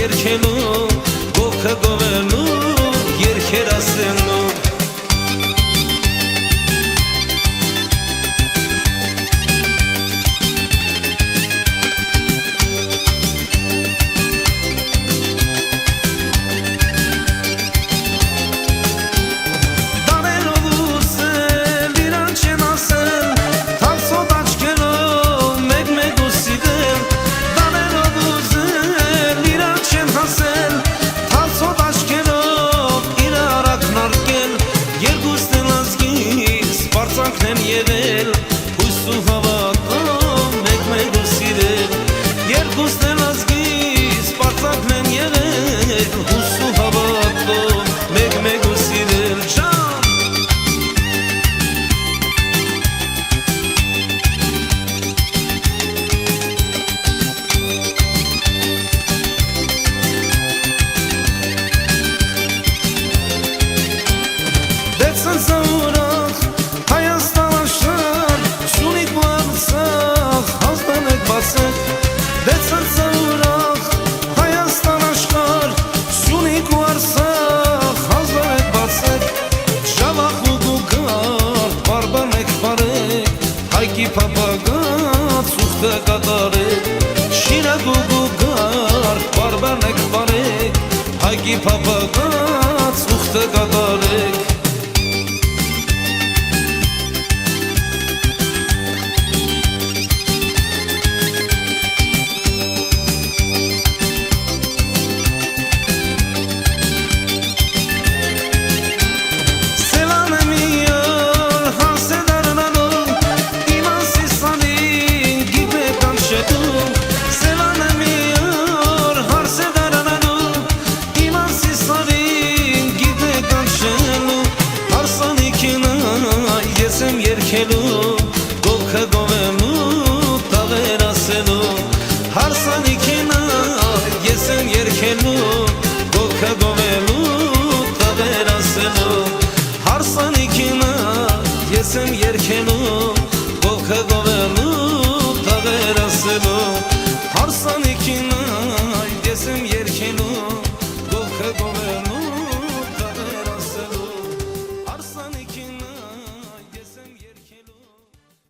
երգելու, գովքը գովելու, երգեր ասելու Եղել հույս ու հավատով մեկ-մեկ ու սիրել Երկուսն էլ ազգիս պարծակն են եղել հույս ու հավատով մեկ-մեկ ու սիրել Դեցն սաուրախ Հայաստան Դեցն ծավուրախ Հայաստան աշխար Սյունիք ու արսախ Հազարեք բացեք Շավախ ու գուգար Բարբանեք բարեք Հայքի պապագած Ուղթը կատարեք Շիրակ ու գուգար Բարբանեք բարեք Հայքի պապագած Ուղթը կատարեք